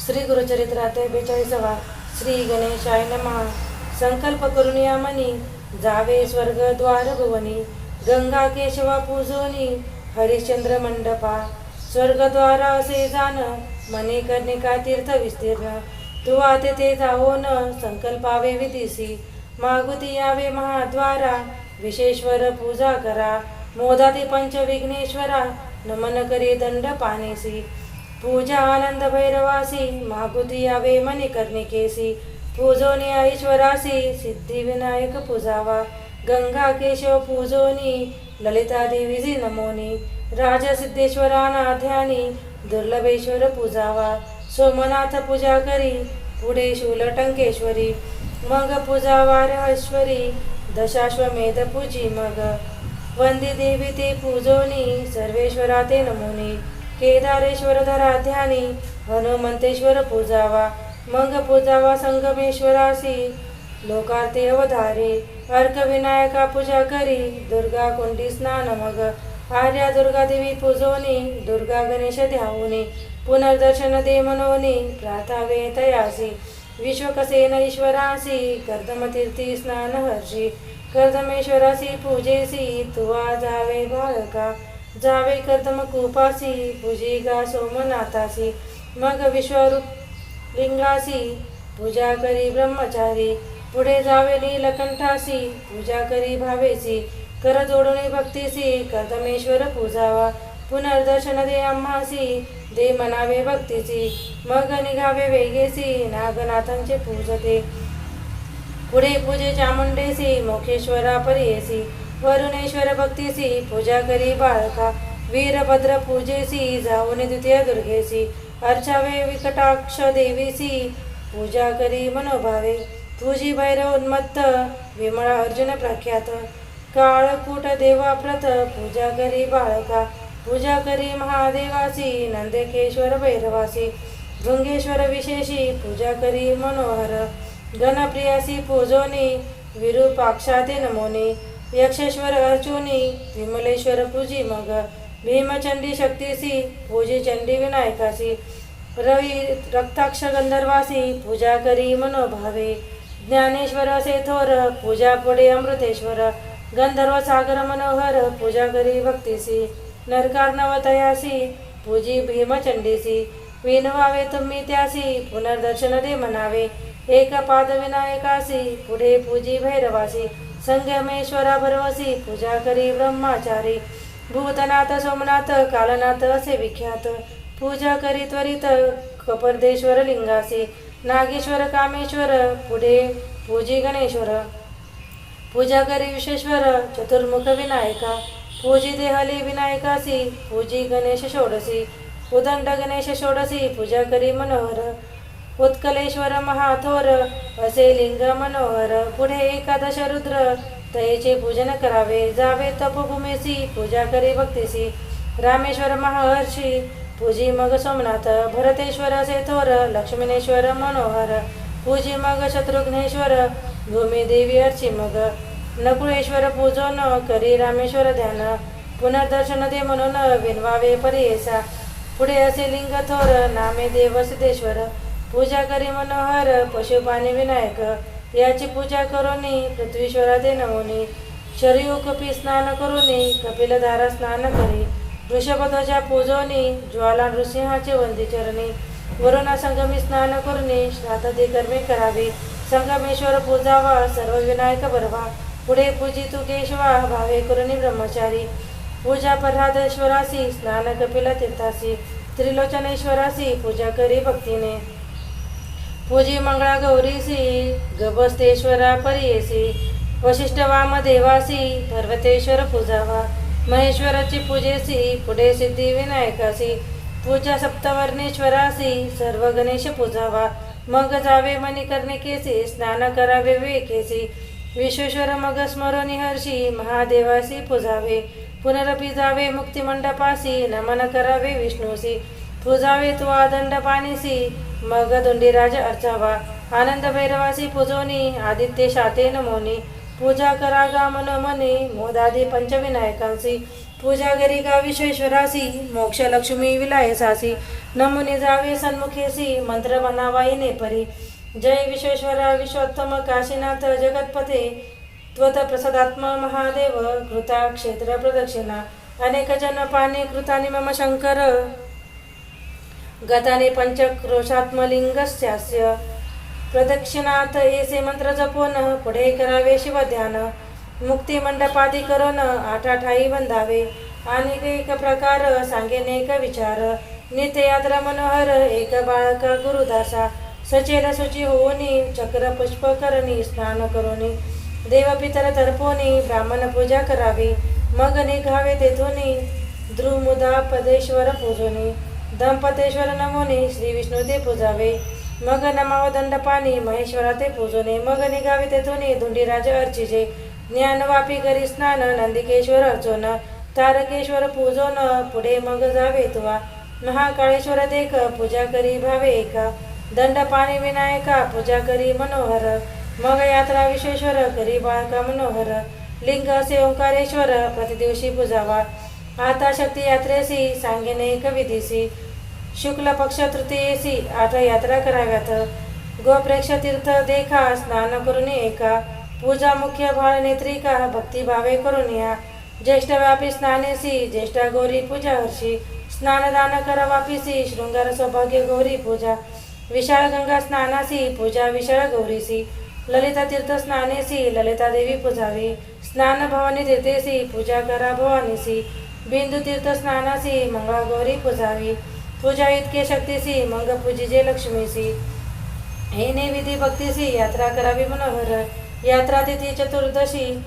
श्री गुरुचरित्रात 42वा श्री गणेशाय नमः. संकल्प करून या मनी जावे स्वर्गद्वार भुवनी, गंगा केशवा पूजोनी हरिश्चंद्र मंडपा. स्वर्गद्वार असे जाण मने कर्णिका तीर्थ विस्तीर्ण, तू आते ते जाओ न संकल्पावे विधीसी. मागुती यावे महाद्वारा विशेश्वर पूजा करा, मोदाती पंच विघ्नेश्वरा नमन करी दंड पानेसी. पूजा आनंद भैरवासी मागुती यावे मणिकर्णिकेसी. पूजोनी ऐश्वरासी सिद्धिविनायक पूजावा, गंगा केशव पूजोनी ललिता देवीजी नमोनी. राजसिद्धेश्वराना ध्यानी दुर्लभेश्वर पूजावा, सोमनाथ पूजा करी पुढे शूलटंकेश्वरी. मग पूजा वारहेश्वरी दशाश्वमेध पूजी मग, वंदी देवी ते पूजोनी सर्वेश्वरा ते नमोनी. केदारेश्वर धरा ध्यानी हनुमंतेश्वर पूजावा, मग पूजावा संगमेश्वरासी लोकार्ते अवधारे. अर्क विनायका पूजा करी दुर्गा कुंडी स्नान मग, आर्या दुर्गा देवी पूजोनी दुर्गा गणेश ध्यावोनी. पुनर्दर्शन दे मनोनी प्रार्थावे तयासी, विश्वकसेन ईश्वरासी कर्दमतीर्थी स्नान हर्षी. कर्दमेश्वरासी पूजेसी तुवा जावे बाळका, जावे कर्दम कुपासी पूजी गा सोमनाथासी. मग विश्वरूप लिंगासी पूजा करी ब्रह्मचारी, पुढे जावे नीलकंठासी पूजा करी भावेसी. कर जोडून भक्तीसी कर्दमेश्वर पूजावा, पुनर्दर्शन दे आम्हासी दे मनावे भक्तीसी. मग निघावे वेगेसी नागनाथांचे पूजते, पुढे पूजे चामुंडेसी मोक्षेश्वरा परियेसी. वरुणेश्वर भक्तीसी पूजा करी बाळका, वीरभद्र पूजेसी जाऊन द्वितीय दुर्गेसी. अर्चावे विकटाक्ष देवीसी पूजा करी मनोभावे, पूजी भैरव उन्मत्त विमळा अर्जुन प्रख्यात. काळकूट देवा प्रथ पूजा करी बाळका, पूजा करी महादेवासी नंदकेश्वर भैरवासी. भृंगेश्वर विशेषी पूजा करी मनोहर, गणप्रियासी पूजोनी विरूपाक्षाते नमोनी. यक्षेश्वर अर्चुनी विमलेश्वर पूजी मग, भीमचंडी शक्तीसी पूजी चंडी विनायकासी. रवी रक्ताक्ष गंधर्वासी पूजा करी मनोभावे, ज्ञानेश्वर असे थोर पूजा पुढे अमृतेश्वर. गंधर्व सागर मनोहर पूजा करी भक्तीसी, नरकार्णव तयासी पूजी भीमचंडीसी. विनवावे तुम्ही त्यासी पुनर्दर्शन दे म्हणावे, एक पाद विनायकासी पुढे पूजी भैरवासी. संगमेश्वरा भरवसी पूजा करी ब्रह्मचारी, भूतनाथ सोमनाथ कालनाथ असे विख्यात. पूजा करी त्वरित कपर्देश्वर लिंगासी, नागेश्वर कामेश्वर पुढे पूजी गणेश्वर. पूजा करी विश्वेश्वर चतुर्मुख विनायका, पूजी देहली विनायकासी पूजी गणेश षोडसी. उदंड गणेश षोडसी पूजा करी मनोहर, उत्कलेश्वर महाथोर असे लिंग मनोहर. पुढे एकादश रुद्र तयेचे पूजन करावे, जावे तपोभूमीसी पूजा करी भक्तीसी. रामेश्वर महर्षी पूजी मग सोमनाथ, भरतेश्वर असे थोर लक्ष्मणेश्वर मनोहर. पूजी मग शत्रुघ्नेश्वर भूमिदेवी अर्ची मग, नकुळेश्वर पूजन करी रामेश्वर ध्यान. पुनर्दर्शन दे म्हणून विनवावे परियेसा, पुढे असे लिंग थोर नामे देव सिद्धेश्वर. पूजा करी मनोहर पशुपानी विनायक, याची पूजा करोनी पृथ्वीश्वरा ते नमोनी. शरयू कपी स्नान करोनी कपिलधारा स्नान करी, वृषभध्वजा पूजोनी ज्वाला नृसिंहाचे वंदी चरणी. वरुणा संगमी स्नान करुनी श्राद्धादी कर्मे करावी, संगमेश्वर पूजावा सर्व विनायक बरवा. पुढे पूजी तू केशवा भावे करुनी ब्रह्मचारी. पूजा प्रल्हादेश्वरासी स्नान कपिल तीर्थासी, त्रिलोचनेश्वरासी पूजा करी भक्तीने. पूजी मंगळा गौरीसी गभस्तेश्वरा परियेसी. वशिष्ठ वामदेवासी पर्वतेश्वर पूजावा, महेश्वराची पूजेसी पुढे सिद्धी विनायकासी. पूजा सप्तवर्णेश्वरासी सर्व गणेश पूजावा, मग जावे मणिकर्णिकेसी स्नान करावे विवेकेसी. विश्वेश्वर मग स्मरोनी हर्षी महादेवासी पूजावे, पुनरपी जावे मुक्तिमंडपासी नमन करावे विष्णूसी. पूजावे तू आदंड पाणीसी मग दोंडीराज अर्चावा, आनंद भैरवासी पूजोनी आदित्य शाते नमोनी. पूजा करा गा मनोमनी मोदादी पंचविनायकांसी. पूजा घरी गा विश्वेश्वरासी मोक्ष लक्ष्मी विलायसासी नमुने जावे सन्मुखेसी मंत्र म्हणावा येणे परी जय विश्वेश्वरा विश्वोत्तम काशीनाथ जगतपते त्वत प्रसादात्मा महादेव कृता क्षेत्र प्रदक्षिणा अनेक जन पाने कृतानि मम शंकर गताने पंचक्रोशात्मलिंगस्यास्य प्रदक्षिणात येसे मंत्र जपोन पुढे करावे शिवध्यान मुक्ती मंडपादी करून आठाठाई वंदावे आणि एक प्रकार सांगेन एक विचार नित्य यात्रा मनोहर एक बाळका गुरुदासा सचेल शुची होऊनी चक्र पुष्प करणी स्नान करोनी देवपितर तर्पोनी ब्राह्मण पूजा करावी मग निघावे तेथुनी द्रुमुदा पदेश्वर पूजोनी दंपतेश्वर नमोनी श्री विष्णू ते पूजावे मग नमाव दंडपाणी महेश्वरा ते पूजोने मग निघावे तेथुनी धुंडीराज अर्चिजे ज्ञानवापी करी स्नान नंदिकेश्वर अर्चोन तारकेश्वर पूजोन पुढे मग जावे तुवा महाकाळेश्वर देख पूजा करी भावे एका दंडपाणी विनायका पूजा करी मनोहर मग यात्रा विश्वेश्वर करी बाळका मनोहर लिंग असे ओंकारेश्वर प्रतिदिवशी पूजावा आता शक्ती यात्रेसी सांगेने कविदिसी शुक्ल पक्ष तृतीयेसी आठ यात्रा कराव्यात गोप्रेक्ष तीर्थ देखा स्नान करून एका पूजा मुख्य भाळ नेत्रिका भक्तिभावे करून या ज्येष्ठ व्यापी स्नानेसी ज्येष्ठा गौरी पूजा हर्षी स्नानदान कर वापिसी शृंगार सौभाग्य गौरी पूजा विशाळ गंगा स्नानासी पूजा विशाळ गौरीसी ललिता तीर्थ स्नानेसी ललिता देवी पूजावी स्नान भवानी तीर्थेसी पूजा करा भवानीसी बिंदू तीर्थ स्नानासी मंगळा गौरी पूजावी पूजा इतके शक्तीसी मंग पूजिजे लक्ष्मीसी हे विधी भक्तीसी यात्रा करावी मनोहर यात्रा तिथी चतुर्दशी